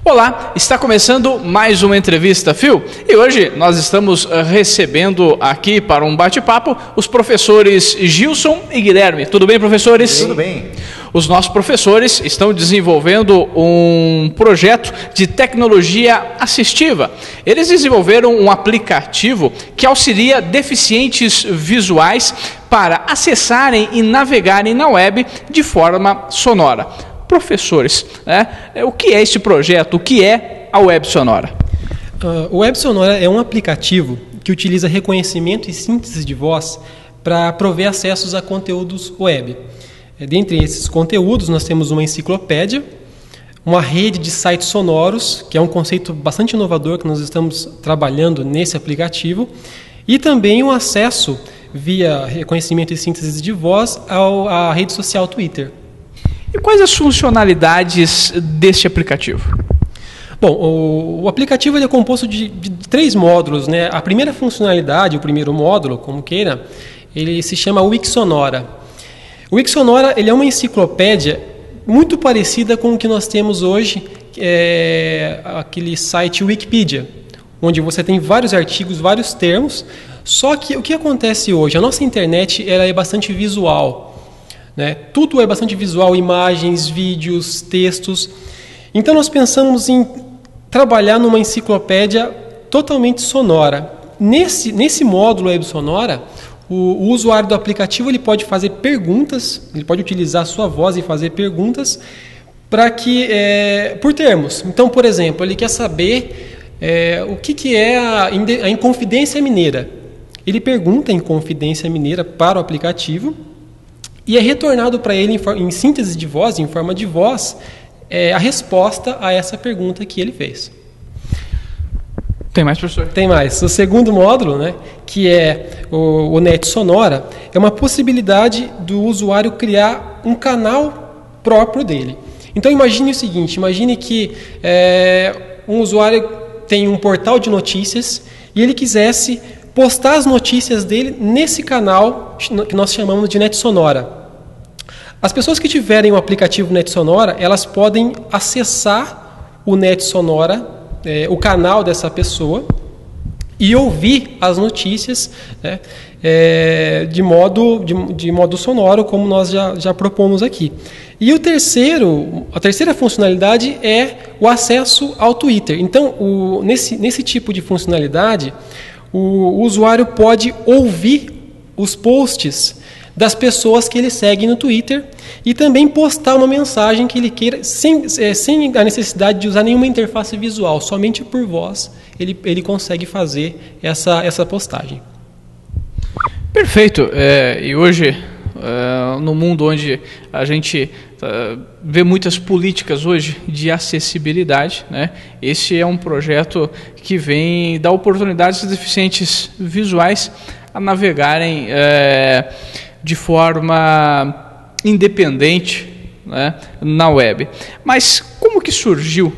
Olá, está começando mais uma entrevista Fio e hoje nós estamos recebendo aqui para um bate-papo os professores Gilson e Guilherme. Tudo bem, professores? Tudo bem. Os nossos professores estão desenvolvendo um projeto de tecnologia assistiva. Eles desenvolveram um aplicativo que auxilia deficientes visuais para acessarem e navegarem na web de forma sonora. Professores, o que é esse projeto? O que é a Web Sonora? O Web Sonora é um aplicativo que utiliza reconhecimento e síntese de voz para prover acessos a conteúdos web. Dentre esses conteúdos, nós temos uma enciclopédia, uma rede de sites sonoros, que é um conceito bastante inovador que nós estamos trabalhando nesse aplicativo, e também um acesso via reconhecimento e síntese de voz à rede social Twitter. E quais as funcionalidades deste aplicativo? Bom, o aplicativo ele é composto de 3 módulos, né? A primeira funcionalidade, o primeiro módulo, como queira, ele se chama Wiki Sonora. O Wiki Sonora ele é uma enciclopédia muito parecida com o que nós temos hoje, aquele site Wikipedia, onde você tem vários artigos, vários termos, só que o que acontece hoje? A nossa internet ela é bastante visual. Tudo é bastante visual, imagens, vídeos, textos. Então nós pensamos em trabalhar numa enciclopédia totalmente sonora. Nesse módulo Web Sonora, o usuário do aplicativo ele pode fazer perguntas, ele pode utilizar a sua voz e fazer perguntas para que, por termos. Então, por exemplo, ele quer saber o que é a Inconfidência Mineira. Ele pergunta a Inconfidência Mineira para o aplicativo e é retornado para ele em síntese de voz, em forma de voz, a resposta a essa pergunta que ele fez. Tem mais, professor? Tem mais. O segundo módulo, que é o Net Sonora, é uma possibilidade do usuário criar um canal próprio dele. Então imagine o seguinte, imagine que um usuário tem um portal de notícias e ele quisesse postar as notícias dele nesse canal que nós chamamos de Net Sonora. As pessoas que tiverem o aplicativo Net Sonora, elas podem acessar o Net Sonora, o canal dessa pessoa, e ouvir as notícias de modo sonoro, como nós já propomos aqui. E a terceira funcionalidade é o acesso ao Twitter. Então, nesse tipo de funcionalidade, o usuário pode ouvir os posts das pessoas que ele segue no Twitter e também postar uma mensagem que ele queira sem a necessidade de usar nenhuma interface visual, somente por voz ele consegue fazer essa postagem. Perfeito. E hoje, no mundo onde a gente vê muitas políticas hoje de acessibilidade, esse é um projeto que vem dar oportunidades aos deficientes visuais a navegarem de forma independente na web. Mas como que surgiu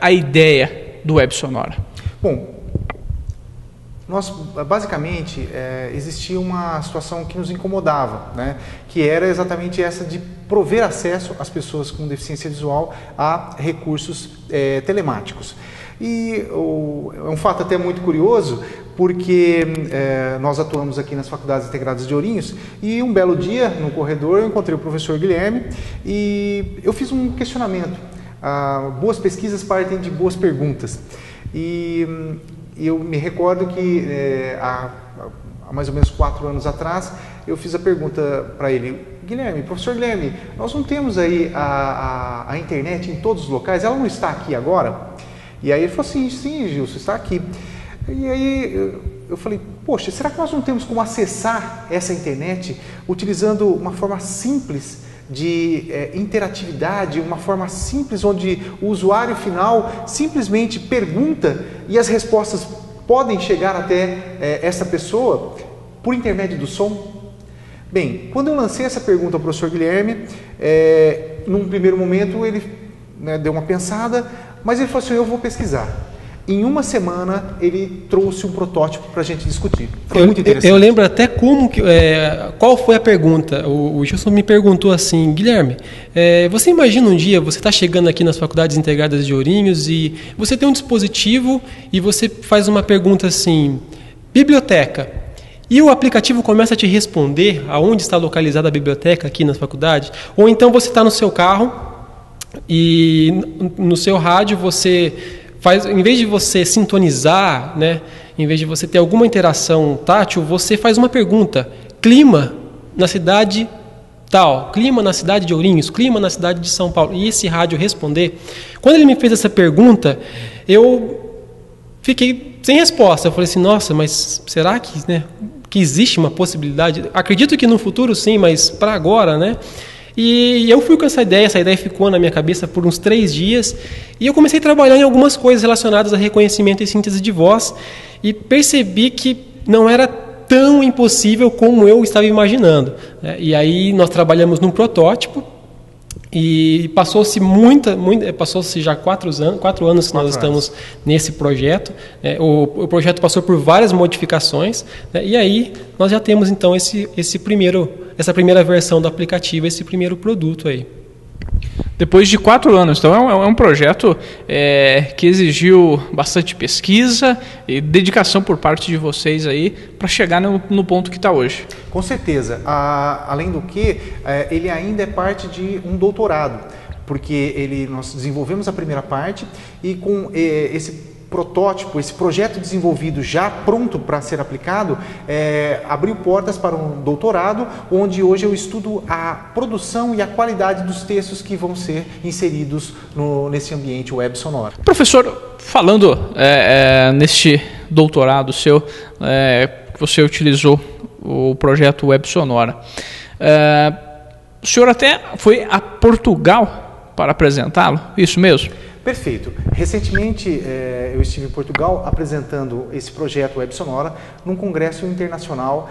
a ideia do Web Sonora? Bom, basicamente existia uma situação que nos incomodava, que era exatamente essa de prover acesso às pessoas com deficiência visual a recursos telemáticos. E é um fato até muito curioso, porque nós atuamos aqui nas Faculdades Integradas de Ourinhos e um belo dia, no corredor, eu encontrei o professor Guilherme e eu fiz um questionamento. Boas pesquisas partem de boas perguntas. E eu me recordo que há mais ou menos 4 anos atrás, eu fiz a pergunta para ele: professor Guilherme, nós não temos aí a internet em todos os locais, ela não está aqui agora? E aí ele falou assim: sim, Gilson, está aqui. E aí eu falei: poxa, será que nós não temos como acessar essa internet utilizando uma forma simples de interatividade, uma forma simples onde o usuário final simplesmente pergunta e as respostas podem chegar até essa pessoa por intermédio do som? Bem, quando eu lancei essa pergunta ao professor Guilherme, num primeiro momento ele deu uma pensada, mas ele falou assim: eu vou pesquisar. Em uma semana, ele trouxe um protótipo para a gente discutir. Foi muito interessante. Eu lembro até qual foi a pergunta. O Gilson me perguntou assim: Guilherme, você imagina um dia, você está chegando aqui nas Faculdades Integradas de Ourinhos e você tem um dispositivo e você faz uma pergunta assim, biblioteca, e o aplicativo começa a te responder aonde está localizada a biblioteca aqui na faculdade? Ou então você está no seu carro e no seu rádio você faz, em vez de você sintonizar, né, em vez de você ter alguma interação tátil, você faz uma pergunta: clima na cidade tal, clima na cidade de Ourinhos, clima na cidade de São Paulo, e esse rádio responder. Quando ele me fez essa pergunta, eu fiquei sem resposta. Eu falei assim, nossa, mas será que, né, que existe uma possibilidade? Acredito que no futuro sim, mas para agora, né? E eu fui com essa ideia ficou na minha cabeça por uns 3 dias, e eu comecei a trabalhar em algumas coisas relacionadas a reconhecimento e síntese de voz, e percebi que não era tão impossível como eu estava imaginando. E aí nós trabalhamos num protótipo, e passou-se já 4 anos que nós estamos nesse projeto. O projeto passou por várias modificações, né, e aí nós já temos então essa primeira versão do aplicativo, esse primeiro produto aí. Depois de 4 anos, então é um projeto que exigiu bastante pesquisa e dedicação por parte de vocês aí para chegar no ponto que está hoje. Com certeza. Além do que, ele ainda é parte de um doutorado, porque nós desenvolvemos a primeira parte e com esse protótipo, esse projeto desenvolvido já pronto para ser aplicado, abriu portas para um doutorado, onde hoje eu estudo a produção e a qualidade dos textos que vão ser inseridos nesse ambiente web sonora. Professor, falando neste doutorado seu, que você utilizou o projeto Web Sonora, o senhor até foi a Portugal para apresentá-lo, isso mesmo? Perfeito. Recentemente eu estive em Portugal apresentando esse projeto Web Sonora num congresso internacional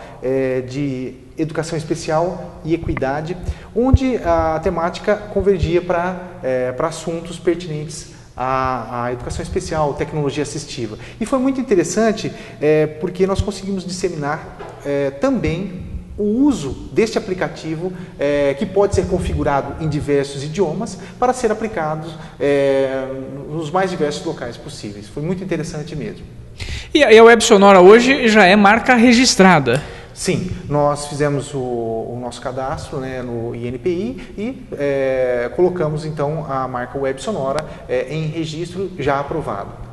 de educação especial e equidade, onde a temática convergia para assuntos pertinentes à educação especial, tecnologia assistiva. E foi muito interessante porque nós conseguimos disseminar também o uso deste aplicativo, que pode ser configurado em diversos idiomas para ser aplicado nos mais diversos locais possíveis. Foi muito interessante mesmo. E a Web Sonora hoje já é marca registrada? Sim, nós fizemos o nosso cadastro, né, no INPI e colocamos então a marca Web Sonora em registro já aprovado.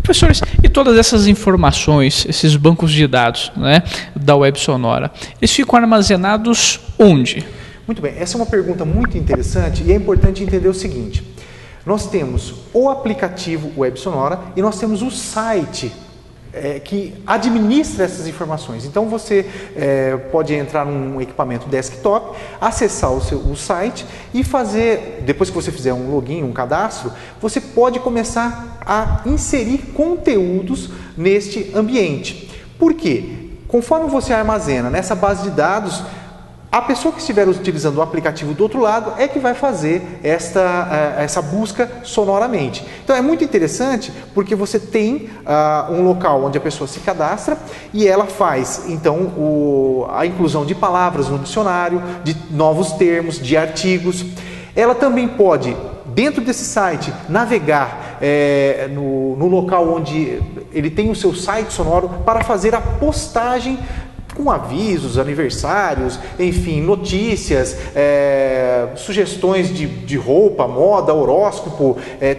Professores, e todas essas informações, esses bancos de dados, né, da Web Sonora, eles ficam armazenados onde? Muito bem, essa é uma pergunta muito interessante e é importante entender o seguinte: nós temos o aplicativo Web Sonora e nós temos o site que administra essas informações. Então você pode entrar num equipamento desktop, acessar o site e fazer, depois que você fizer um login, um cadastro, você pode começar a inserir conteúdos neste ambiente. Por quê? Conforme você armazena nessa base de dados, a pessoa que estiver utilizando o aplicativo do outro lado é que vai fazer essa busca sonoramente. Então é muito interessante porque você tem um local onde a pessoa se cadastra e ela faz então a inclusão de palavras no dicionário, de novos termos, de artigos. Ela também pode, dentro desse site, navegar no local onde ele tem o seu site sonoro para fazer a postagem com avisos, aniversários, enfim, notícias, sugestões de roupa, moda, horóscopo,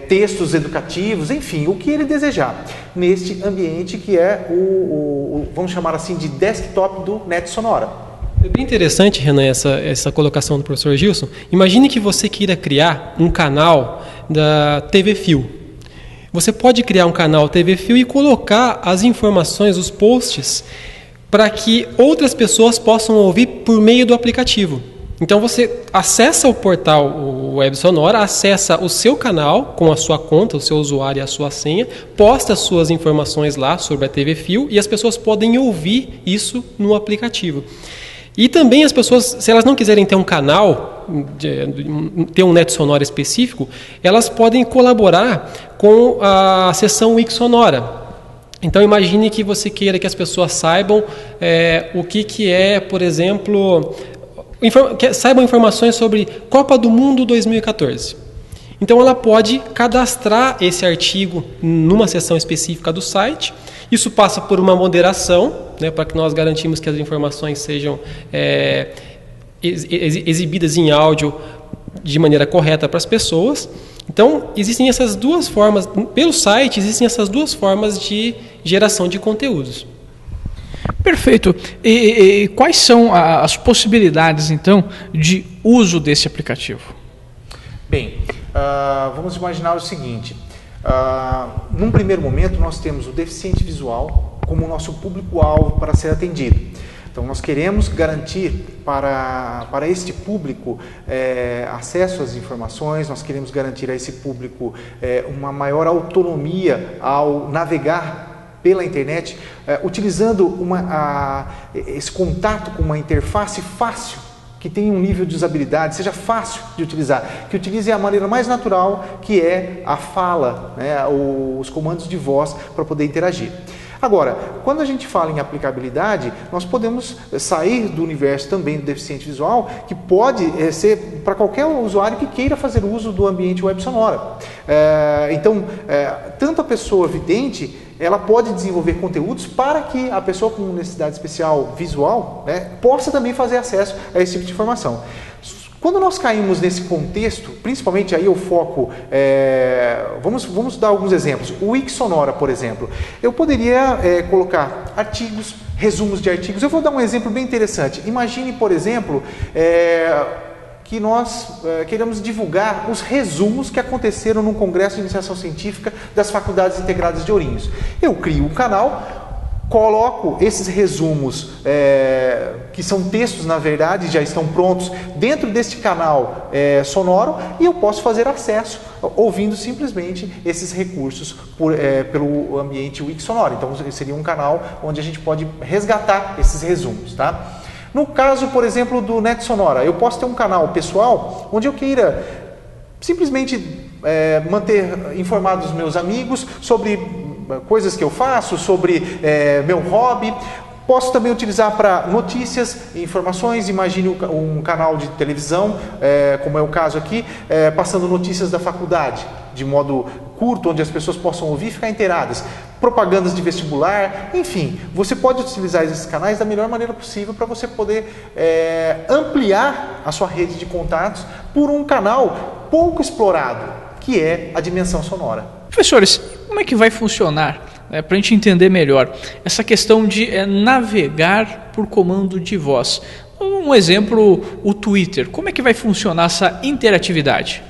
textos educativos, enfim, o que ele desejar, neste ambiente que é vamos chamar assim, de desktop do Net Sonora. É bem interessante, Renan, essa colocação do professor Gilson. Imagine que você queira criar um canal da TV Fio. Você pode criar um canal TV Fio e colocar as informações, os posts, para que outras pessoas possam ouvir por meio do aplicativo. Então você acessa o portal Web Sonora, acessa o seu canal com a sua conta, o seu usuário e a sua senha, posta as suas informações lá sobre a TV Fio e as pessoas podem ouvir isso no aplicativo. E também as pessoas, se elas não quiserem ter um canal, ter um Net Sonora específico, elas podem colaborar com a seção Wiki Sonora. Então imagine que você queira que as pessoas saibam o que é, por exemplo, saibam informações sobre Copa do Mundo 2014. Então ela pode cadastrar esse artigo numa seção específica do site. Isso passa por uma moderação, né, para que nós garantimos que as informações sejam exibidas em áudio de maneira correta para as pessoas. Então, existem essas duas formas, pelo site, existem essas duas formas de geração de conteúdos. Perfeito. E quais são as possibilidades, então, de uso desse aplicativo? Bem, vamos imaginar o seguinte. Num primeiro momento, nós temos o deficiente visual como o nosso público-alvo para ser atendido. Então, nós queremos garantir para este público acesso às informações, nós queremos garantir a esse público uma maior autonomia ao navegar pela internet, utilizando esse contato com uma interface fácil, que tenha um nível de usabilidade, seja fácil de utilizar, que utilize a maneira mais natural, que é a fala, né, os comandos de voz para poder interagir. Agora, quando a gente fala em aplicabilidade, nós podemos sair do universo também do deficiente visual, que pode ser para qualquer usuário que queira fazer uso do ambiente web sonora. Então, tanto a pessoa vidente, ela pode desenvolver conteúdos para que a pessoa com necessidade especial visual, né, possa também fazer acesso a esse tipo de informação. Quando nós caímos nesse contexto, principalmente aí eu foco, vamos dar alguns exemplos. O Wiki Sonora, por exemplo, eu poderia colocar artigos, resumos de artigos. Eu vou dar um exemplo bem interessante. Imagine, por exemplo, que nós queremos divulgar os resumos que aconteceram no Congresso de Iniciação Científica das Faculdades Integradas de Ourinhos. Eu crio um canal, coloco esses resumos, que são textos, na verdade, já estão prontos dentro deste canal sonoro, e eu posso fazer acesso ouvindo simplesmente esses recursos pelo ambiente Wiki Sonora. Então, seria um canal onde a gente pode resgatar esses resumos, tá? No caso, por exemplo, do Net Sonora, eu posso ter um canal pessoal onde eu queira simplesmente manter informados os meus amigos sobre coisas que eu faço, sobre meu hobby. Posso também utilizar para notícias, informações. Imagine um canal de televisão, como é o caso aqui, passando notícias da faculdade, de modo curto, onde as pessoas possam ouvir e ficar inteiradas. Propagandas de vestibular, enfim. Você pode utilizar esses canais da melhor maneira possível para você poder ampliar a sua rede de contatos por um canal pouco explorado, que é a dimensão sonora. Professores, como é que vai funcionar, para a gente entender melhor, essa questão de navegar por comando de voz? Um exemplo, o Twitter. Como é que vai funcionar essa interatividade?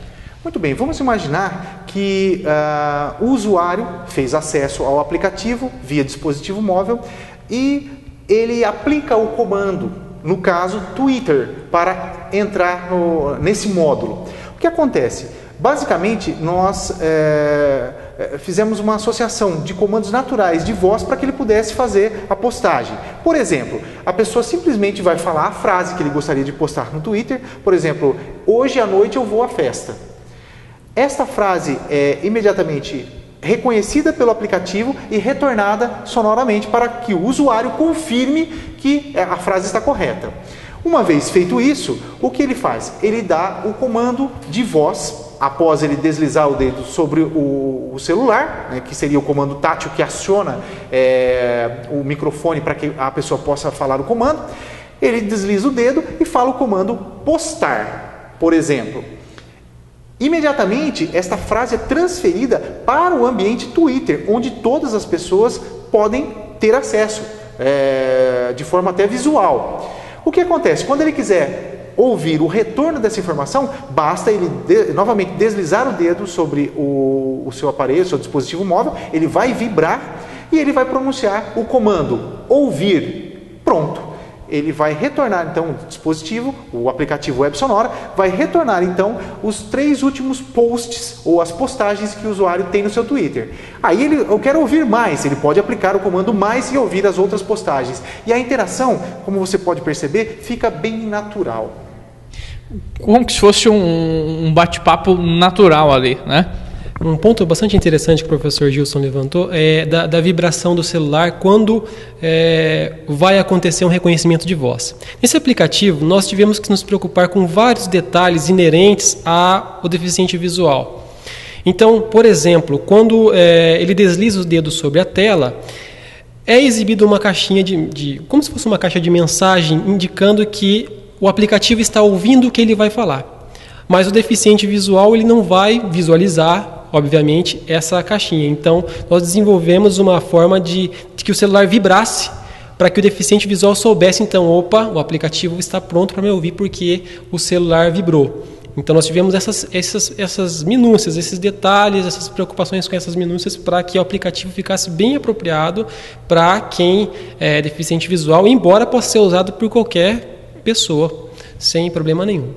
Muito bem, vamos imaginar que o usuário fez acesso ao aplicativo via dispositivo móvel e ele aplica o comando, no caso Twitter, para entrar nesse módulo. O que acontece? Basicamente, nós fizemos uma associação de comandos naturais de voz para que ele pudesse fazer a postagem. Por exemplo, a pessoa simplesmente vai falar a frase que ele gostaria de postar no Twitter. Por exemplo, hoje à noite eu vou à festa. Esta frase é imediatamente reconhecida pelo aplicativo e retornada sonoramente para que o usuário confirme que a frase está correta. Uma vez feito isso, o que ele faz? Ele dá o comando de voz, após ele deslizar o dedo sobre o celular, né, que seria o comando tátil que aciona o microfone para que a pessoa possa falar o comando. Ele desliza o dedo e fala o comando postar, por exemplo. Imediatamente, esta frase é transferida para o ambiente Twitter, onde todas as pessoas podem ter acesso, de forma até visual. O que acontece? Quando ele quiser ouvir o retorno dessa informação, basta ele novamente deslizar o dedo sobre o seu aparelho, o seu dispositivo móvel, ele vai vibrar e ele vai pronunciar o comando ouvir. Pronto. ele vai retornar então o dispositivo, o aplicativo Web Sonora, vai retornar então os 3 últimos posts ou as postagens que o usuário tem no seu Twitter. Aí eu quero ouvir mais, ele pode aplicar o comando mais e ouvir as outras postagens. E a interação, como você pode perceber, fica bem natural. Como se fosse um bate-papo natural ali, né? Um ponto bastante interessante que o professor Gilson levantou é da vibração do celular quando vai acontecer um reconhecimento de voz. Nesse aplicativo, nós tivemos que nos preocupar com vários detalhes inerentes ao deficiente visual. Então, por exemplo, quando ele desliza o dedo sobre a tela, é exibida uma caixinha como se fosse uma caixa de mensagem indicando que o aplicativo está ouvindo o que ele vai falar. Mas o deficiente visual ele não vai visualizar, obviamente, essa caixinha. Então, nós desenvolvemos uma forma de que o celular vibrasse para que o deficiente visual soubesse, então, opa, o aplicativo está pronto para me ouvir porque o celular vibrou. Então, nós tivemos essas minúcias, esses detalhes, essas preocupações com essas minúcias para que o aplicativo ficasse bem apropriado para quem é deficiente visual, embora possa ser usado por qualquer pessoa, sem problema nenhum.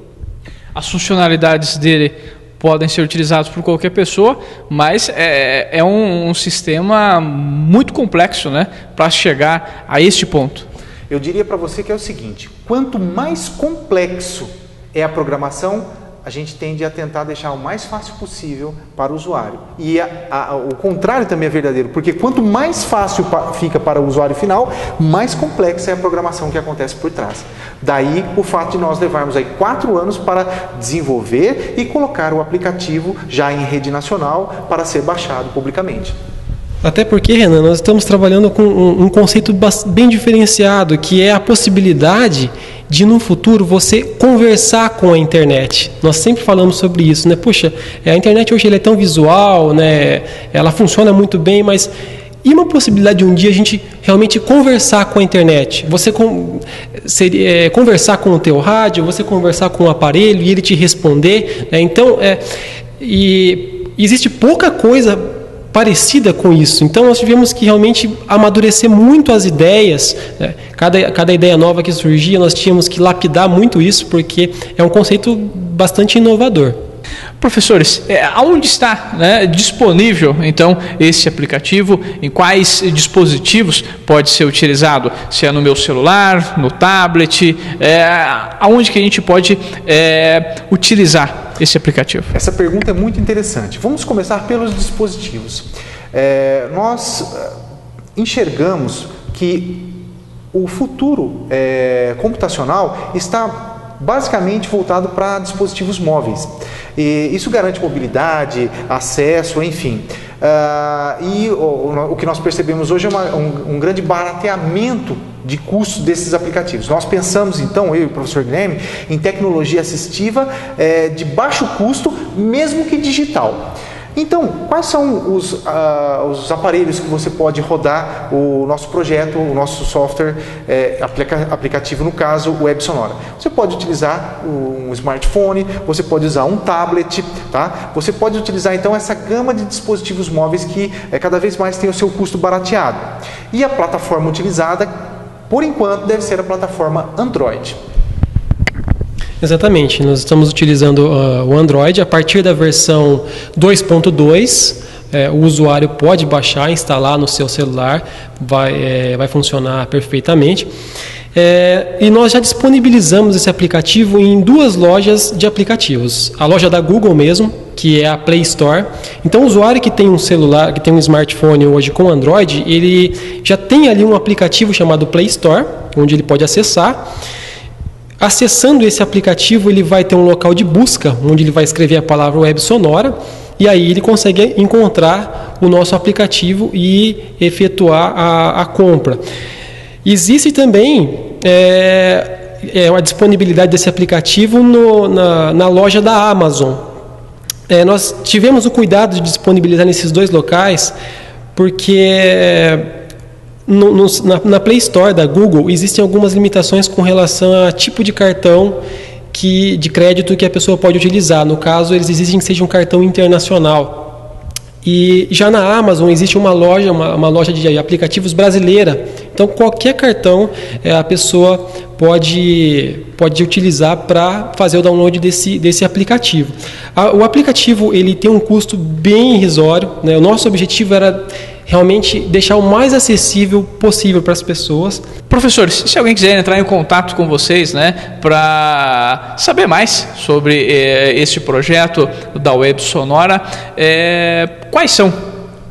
As funcionalidades dele podem ser utilizados por qualquer pessoa, mas é um sistema muito complexo, né, para chegar a este ponto. Eu diria para você que é o seguinte: quanto mais complexo é a programação, a gente tende a tentar deixar o mais fácil possível para o usuário. E o contrário também é verdadeiro, porque quanto mais fácil fica para o usuário final, mais complexa é a programação que acontece por trás. Daí o fato de nós levarmos aí 4 anos para desenvolver e colocar o aplicativo já em rede nacional para ser baixado publicamente. Até porque, Renan, nós estamos trabalhando com um conceito bem diferenciado, que é a possibilidade de, no futuro, você conversar com a internet. Nós sempre falamos sobre isso, né? Poxa, a internet hoje ela é tão visual, né? Ela funciona muito bem, mas e uma possibilidade de um dia a gente realmente conversar com a internet? Você conversar com o teu rádio, você conversar com o aparelho e ele te responder, né? Então, e existe pouca coisa parecida com isso. Então, nós tivemos que realmente amadurecer muito as ideias, né? Cada ideia nova que surgia, nós tínhamos que lapidar muito isso, porque é um conceito bastante inovador. Professores, aonde está, né, disponível, então, esse aplicativo? Em quais dispositivos pode ser utilizado? Se é no meu celular, no tablet, aonde que a gente pode utilizar esse aplicativo? Essa pergunta é muito interessante. Vamos começar pelos dispositivos. Nós enxergamos que o futuro computacional está basicamente voltado para dispositivos móveis. E isso garante mobilidade, acesso, enfim. E o que nós percebemos hoje é um grande barateamento de custos desses aplicativos. Nós pensamos, então, eu e o professor Guilherme, em tecnologia assistiva de baixo custo, mesmo que digital. Então, quais são os aparelhos que você pode rodar o nosso projeto, o nosso software aplicativo, no caso, o Web Sonora? Você pode utilizar um smartphone, você pode usar um tablet, tá? Você pode utilizar, então, essa gama de dispositivos móveis que cada vez mais tem o seu custo barateado. E a plataforma utilizada, por enquanto, deve ser a plataforma Android. Exatamente, nós estamos utilizando o Android a partir da versão 2.2. O usuário pode baixar, instalar no seu celular, vai funcionar perfeitamente. E nós já disponibilizamos esse aplicativo em 2 lojas de aplicativos. A loja da Google mesmo, que é a Play Store. Então, o usuário que tem um celular, que tem um smartphone hoje com Android, ele já tem ali um aplicativo chamado Play Store, onde ele pode acessar. Acessando esse aplicativo, ele vai ter um local de busca, onde ele vai escrever a palavra Web Sonora, e aí ele consegue encontrar o nosso aplicativo e efetuar a compra. Existe também a disponibilidade desse aplicativo na loja da Amazon. Nós tivemos o cuidado de disponibilizar nesses 2 locais, porque na Play Store da Google existem algumas limitações com relação a tipo de cartão de crédito que a pessoa pode utilizar. No caso, eles exigem que seja um cartão internacional. E já na Amazon existe uma loja de aplicativos brasileira. Então, qualquer cartão a pessoa pode utilizar para fazer o download desse aplicativo. O aplicativo ele tem um custo bem irrisório, né? O nosso objetivo era realmente deixar o mais acessível possível para as pessoas. Professores, se alguém quiser entrar em contato com vocês, né, para saber mais sobre este projeto da Web Sonora, quais são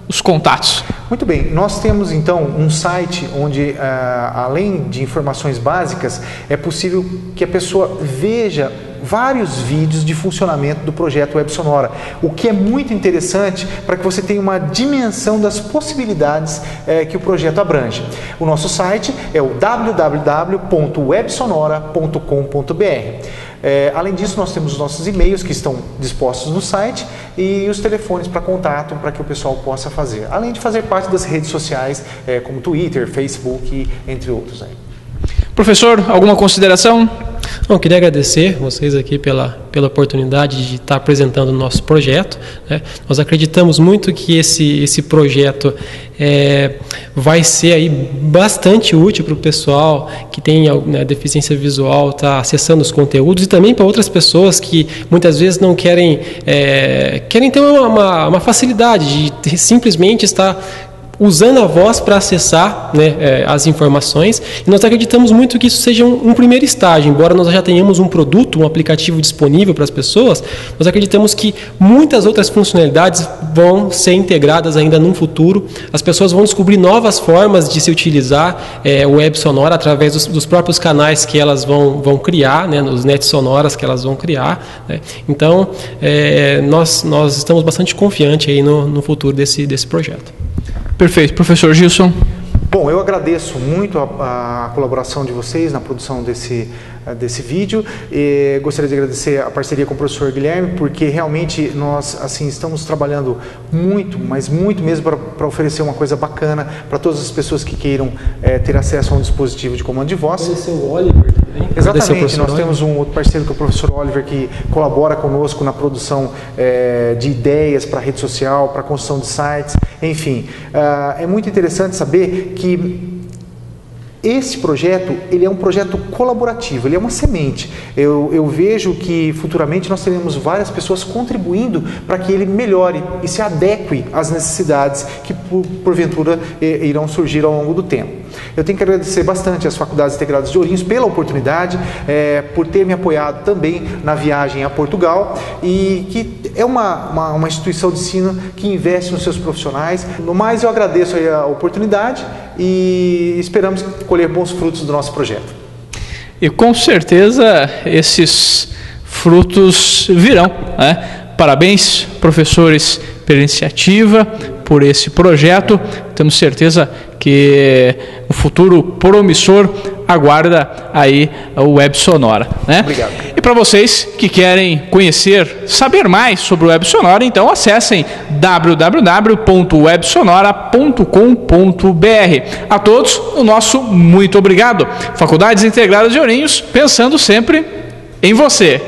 os contatos? Muito bem, nós temos então um site onde, além de informações básicas, é possível que a pessoa veja vários vídeos de funcionamento do projeto Web Sonora, o que é muito interessante para que você tenha uma dimensão das possibilidades que o projeto abrange. O nosso site é o www.websonora.com.br. Além disso, nós temos os nossos e-mails que estão dispostos no site e os telefones para contato para que o pessoal possa fazer. Além de fazer parte das redes sociais como Twitter, Facebook, entre outros. Professor, alguma consideração? Eu queria agradecer vocês aqui pela oportunidade de estar apresentando o nosso projeto, né? Nós acreditamos muito que esse projeto vai ser aí bastante útil para o pessoal que tem, né, deficiência visual, tá acessando os conteúdos, e também para outras pessoas que muitas vezes não querem ter uma facilidade de simplesmente estar usando a voz para acessar, né, as informações. E nós acreditamos muito que isso seja um primeiro estágio. Embora nós já tenhamos um produto, um aplicativo disponível para as pessoas, nós acreditamos que muitas outras funcionalidades vão ser integradas ainda no futuro. As pessoas vão descobrir novas formas de se utilizar o Web Sonora através dos próprios canais que elas vão criar, né, nos nets sonoras que elas vão criar, né. Então, nós estamos bastante confiantes aí no futuro desse projeto. Perfeito. Professor Gilson? Bom, eu agradeço muito a colaboração de vocês na produção desse vídeo. E gostaria de agradecer a parceria com o professor Guilherme, porque realmente nós estamos trabalhando muito, mas muito mesmo para oferecer uma coisa bacana para todas as pessoas que queiram ter acesso a um dispositivo de comando de voz. Agradecer o Oliver também. Exatamente, nós temos um outro parceiro que é o professor Oliver, que colabora conosco na produção de ideias para a rede social, para a construção de sites, enfim. É muito interessante saber que esse projeto, ele é um projeto colaborativo, ele é uma semente. Eu vejo que futuramente nós teremos várias pessoas contribuindo para que ele melhore e se adeque às necessidades que porventura irão surgir ao longo do tempo. Eu tenho que agradecer bastante às Faculdades Integradas de Ourinhos pela oportunidade, por ter me apoiado também na viagem a Portugal, e que é uma instituição de ensino que investe nos seus profissionais. No mais, eu agradeço aí a oportunidade e esperamos colher bons frutos do nosso projeto. E com certeza esses frutos virão, né? Parabéns, professores, pela iniciativa, por esse projeto. Temos certeza que o futuro promissor aguarda aí o Web Sonora, né? Obrigado. E para vocês que querem saber mais sobre o Web Sonora, então acessem www.websonora.com.br. A todos, o nosso muito obrigado. Faculdades Integradas de Ourinhos, pensando sempre em você.